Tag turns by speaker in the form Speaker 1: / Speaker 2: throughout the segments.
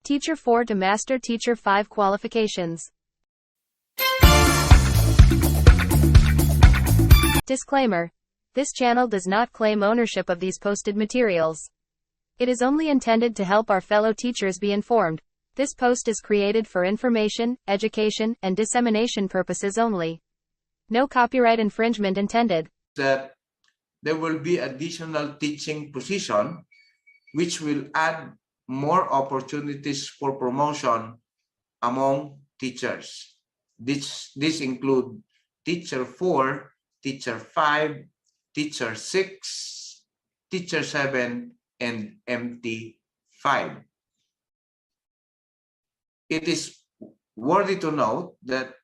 Speaker 1: Teacher 4 to Master Teacher 5 Qualifications. Disclaimer. This channel does not claim ownership of these posted materials. It is only intended to help our fellow teachers be informed. This post is created for information, education, and dissemination purposes only. No copyright infringement intended.
Speaker 2: That there will be additional teaching position which will add more opportunities for promotion among teachers. This include teacher 4, teacher 5, teacher 6, teacher 7, and MT 5. It is worthy to note that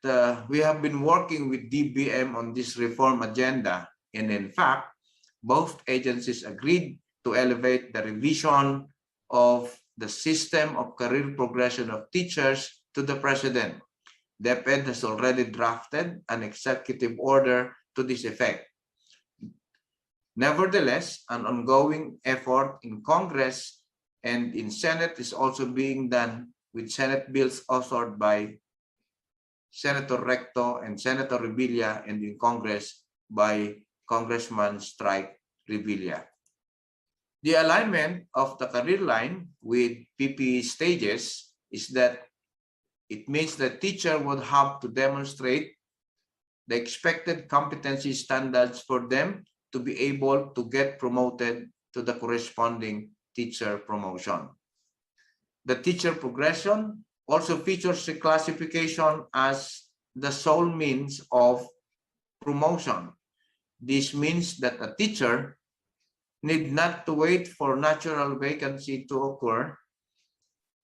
Speaker 2: we have been working with DBM on this reform agenda, and in fact, both agencies agreed to elevate the revision of the system of career progression of teachers to the President. Deped has already drafted an executive order to this effect. Nevertheless, an ongoing effort in Congress and in Senate is also being done with Senate bills authored by Senator Recto and Senator Revilla, and in Congress by Congressman Strike Revilla. The alignment of the career line with PPE stages is that it means the teacher would have to demonstrate the expected competency standards for them to be able to get promoted to the corresponding teacher promotion. The teacher progression also features reclassification as the sole means of promotion. This means that a teacher need not to wait for natural vacancy to occur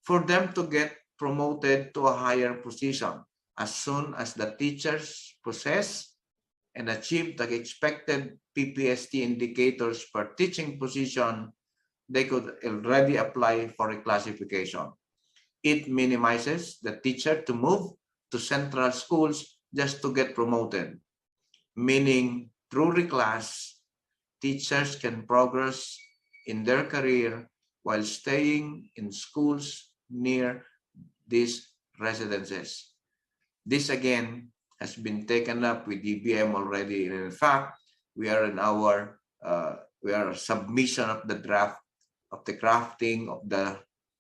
Speaker 2: for them to get promoted to a higher position. As soon as the teachers possess and achieve the expected PPST indicators per teaching position, they could already apply for reclassification. It minimizes the teacher to move to central schools just to get promoted, meaning through reclass, teachers can progress in their career while staying in schools near these residences. This again has been taken up with DBM already, and in fact, we are in our submission of the draft of the crafting of the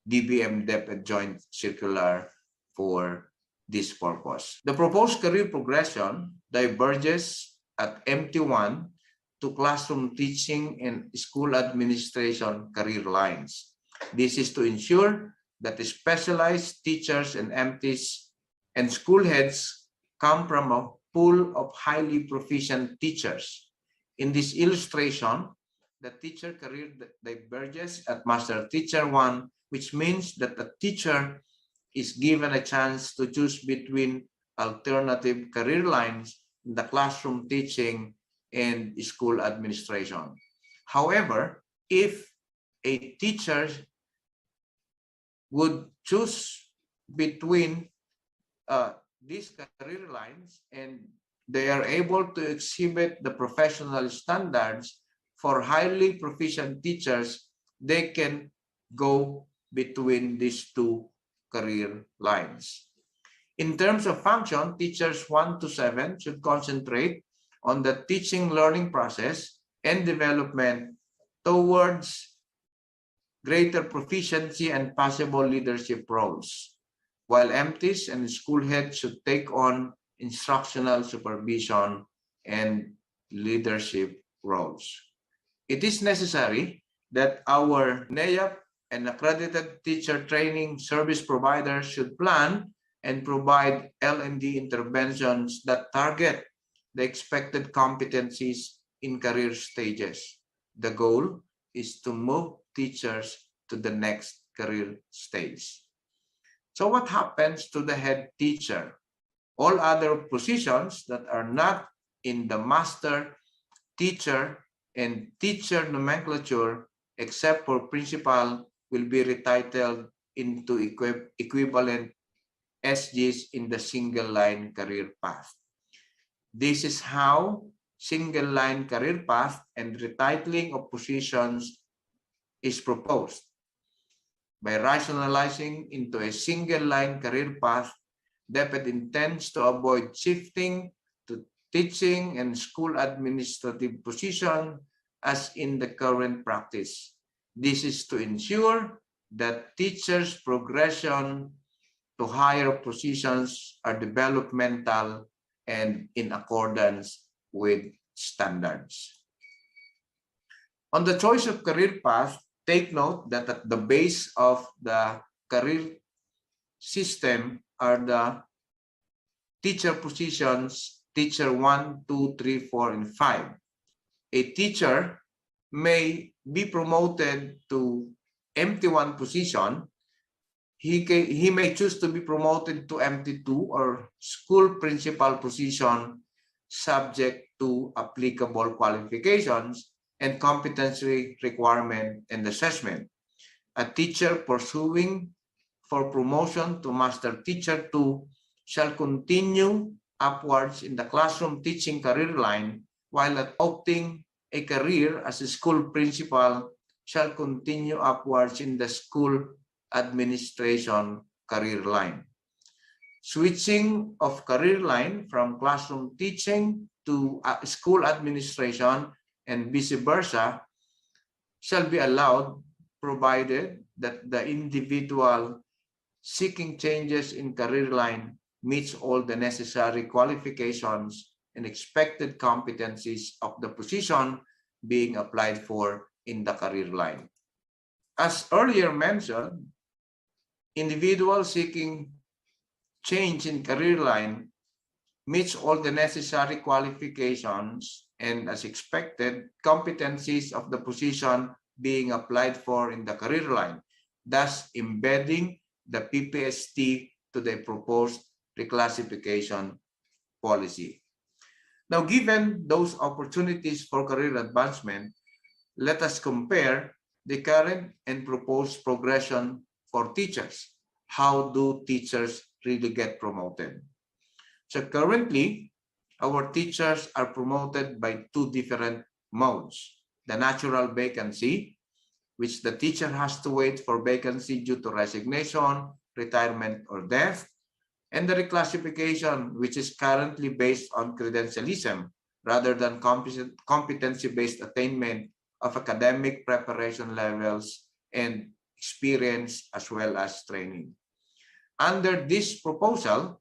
Speaker 2: DBM Deped joint circular for this purpose. The proposed career progression diverges at MT1 to classroom teaching and school administration career lines. This is to ensure that the specialized teachers and MTs and school heads come from a pool of highly proficient teachers. In this illustration, the teacher career diverges at Master Teacher 1, which means that the teacher is given a chance to choose between alternative career lines in the classroom teaching and school administration. However, if a teacher would choose between these career lines and they are able to exhibit the professional standards for highly proficient teachers, they can go between these two career lines. In terms of function, teachers 1 to 7 should concentrate on the teaching learning process and development towards greater proficiency and possible leadership roles, while MTs and school heads should take on instructional supervision and leadership roles. It is necessary that our NAIAP and accredited teacher training service providers should plan and provide L&D interventions that target the expected competencies in career stages. The goal is to move teachers to the next career stage. So what happens to the head teacher? All other positions that are not in the master teacher and teacher nomenclature, except for principal, will be retitled into equivalent SGs in the single line career path. This is how single line career path and retitling of positions is proposed. By rationalizing into a single-line career path, Deped intends to avoid shifting to teaching and school administrative position as in the current practice. This is to ensure that teachers' progression to higher positions are developmental and in accordance with standards. On the choice of career path, take note that at the base of the career system are the teacher positions, teacher 1, 2, 3, 4, and 5. A teacher may be promoted to MT1 position. He may choose to be promoted to MT2 or school principal position subject to applicable qualifications and competency requirement and assessment. A teacher pursuing for promotion to master teacher 2 shall continue upwards in the classroom teaching career line, while adopting a career as a school principal shall continue upwards in the school administration career line. Switching of career line from classroom teaching to school administration and vice versa shall be allowed, provided that the individual seeking changes in career line meets all the necessary qualifications and expected competencies of the position being applied for in the career line. As earlier mentioned, individuals seeking change in career line meets all the necessary qualifications and, as expected, competencies of the position being applied for in the career line, thus embedding the PPST to the proposed reclassification policy. Now, given those opportunities for career advancement, let us compare the current and proposed progression for teachers. How do teachers really get promoted? So currently, our teachers are promoted by two different modes. The natural vacancy, which the teacher has to wait for vacancy due to resignation, retirement, or death, and the reclassification, which is currently based on credentialism rather than competency-based attainment of academic preparation levels and experience as well as training. Under this proposal,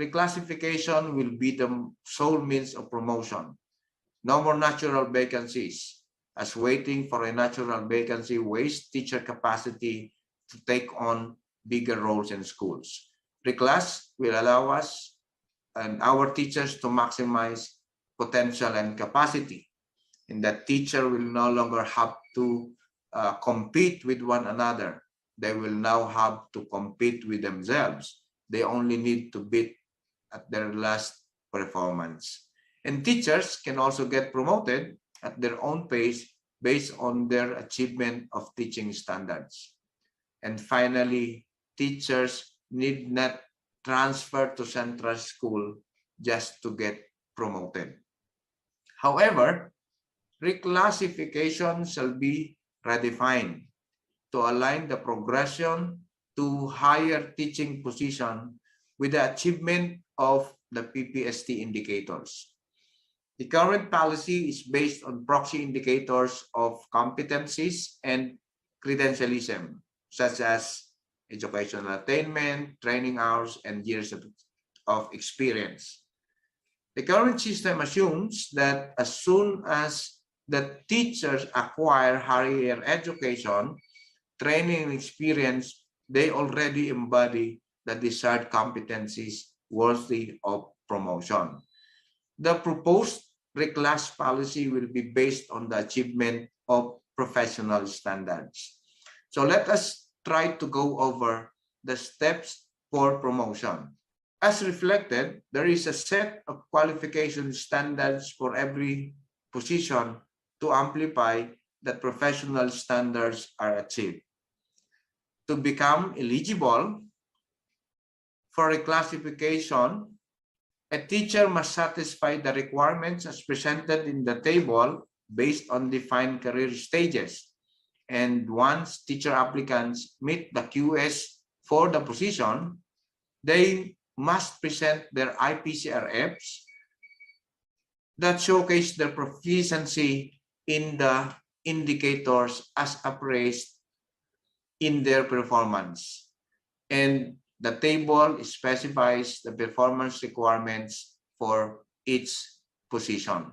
Speaker 2: reclassification will be the sole means of promotion. No more natural vacancies, as waiting for a natural vacancy wastes teacher capacity to take on bigger roles in schools. Reclass will allow us and our teachers to maximize potential and capacity. And that teacher will no longer have to compete with one another. They will now have to compete with themselves. They only need to beat at their last performance. And teachers can also get promoted at their own pace based on their achievement of teaching standards. And finally, teachers need not transfer to central school just to get promoted. However, reclassification shall be redefined to align the progression to higher teaching position with the achievement of the PPST indicators. The current policy is based on proxy indicators of competencies and credentialism, such as educational attainment, training hours, and years of experience. The current system assumes that as soon as the teachers acquire higher education, training, and experience, they already embody the desired competencies worthy of promotion. The proposed reclass policy will be based on the achievement of professional standards. So let us try to go over the steps for promotion. As reflected, there is a set of qualification standards for every position to amplify that professional standards are achieved. To become eligible for reclassification, a teacher must satisfy the requirements as presented in the table based on defined career stages And once teacher applicants meet the QS for the position, they must present their IPCRFs that showcase their proficiency in the indicators as appraised in their performance. And the table specifies the performance requirements for each position.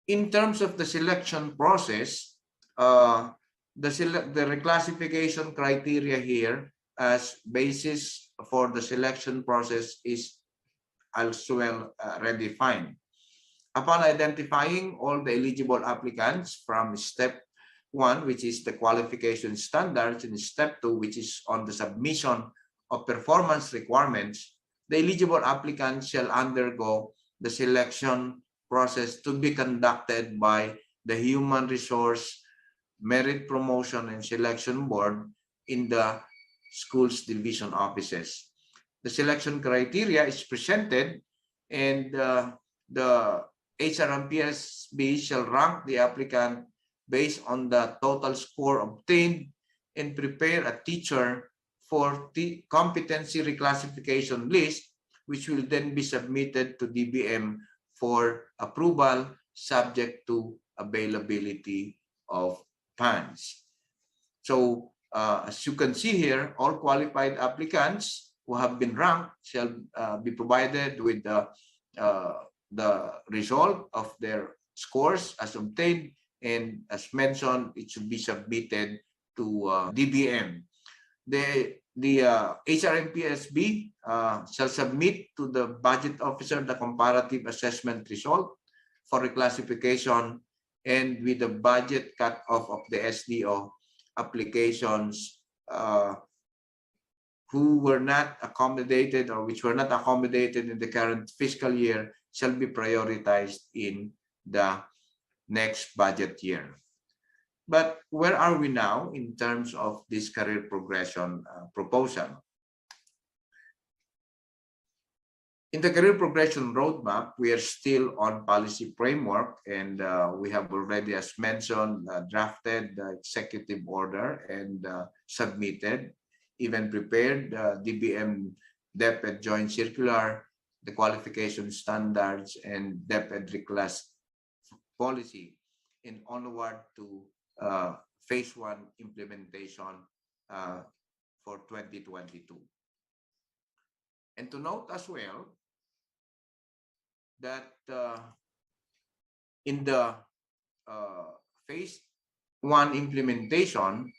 Speaker 2: In terms of the selection process, the reclassification criteria here as basis for the selection process is as well redefined. Upon identifying all the eligible applicants from step 1, which is the qualification standards, and step 2, which is on the submission of performance requirements, the eligible applicants shall undergo the selection process to be conducted by the Human Resource Merit Promotion and Selection Board in the school's division offices. The selection criteria is presented, and the HRMPSB shall rank the applicant based on the total score obtained and prepare a teacher for the competency reclassification list, which will then be submitted to DBM for approval subject to availability of funds. So as you can see here, all qualified applicants who have been ranked shall be provided with the result of their scores as obtained, and as mentioned, it should be submitted to DBM. The HRMPSB shall submit to the budget officer the comparative assessment result for reclassification, and with the budget cut-off of the SDO, applications who were not accommodated or which were not accommodated in the current fiscal year shall be prioritized in the next budget year. But where are we now in terms of this career progression proposal? In the career progression roadmap, we are still on policy framework, and we have already, as mentioned, drafted the executive order and submitted, even prepared DBM Deped joint circular, the qualification standards, and Deped reclass policy, and onward to phase 1 implementation for 2022. And to note as well that in the phase 1 implementation,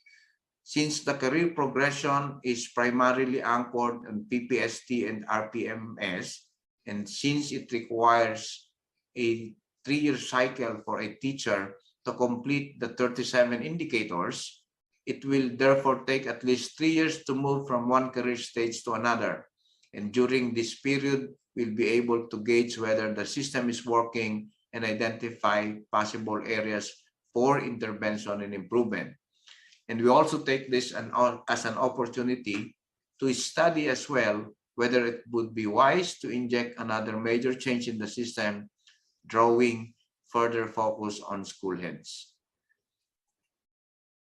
Speaker 2: since the career progression is primarily anchored on PPST and RPMS, and since it requires a 3-year cycle for a teacher to complete the 37 indicators, it will therefore take at least 3 years to move from one career stage to another. And during this period, we'll be able to gauge whether the system is working and identify possible areas for intervention and improvement. And we also take this as an opportunity to study as well whether it would be wise to inject another major change in the system, drawing further focus on school heads.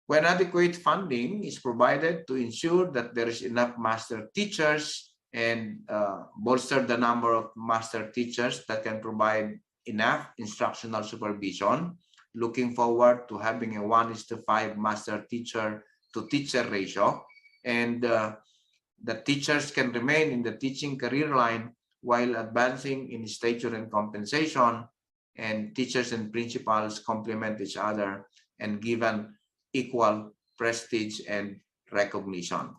Speaker 2: When adequate funding is provided to ensure that there is enough master teachers and bolster the number of master teachers that can provide enough instructional supervision, looking forward to having a 1:5 master teacher to teacher ratio, and the teachers can remain in the teaching career line while advancing in stature and compensation, and teachers and principals complement each other and given equal prestige and recognition.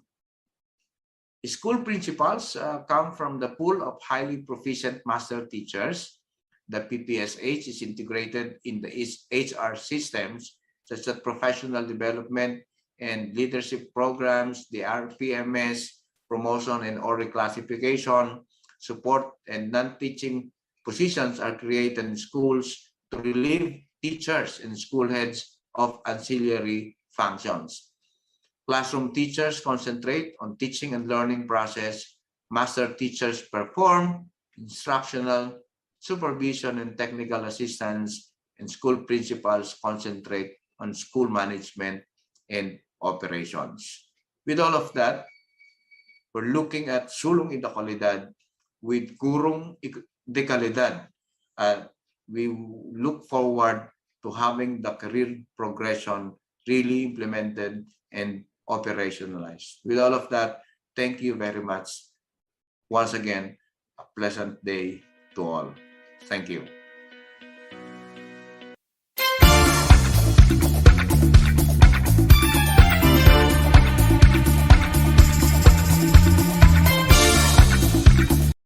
Speaker 2: School principals come from the pool of highly proficient master teachers. The PPSH is integrated in the HR systems such as professional development and leadership programs, the RPMS, promotion and or reclassification, support and non-teaching positions are created in schools to relieve teachers and school heads of ancillary functions. Classroom teachers concentrate on teaching and learning process. Master teachers perform instructional, supervision, and technical assistance, and school principals concentrate on school management and operations. With all of that, we're looking at sulong idakalidad with gurong dekalidad. We look forward to having the career progression really implemented and operationalized. With all of that, thank you very much. Once again, a pleasant day to all. Thank you.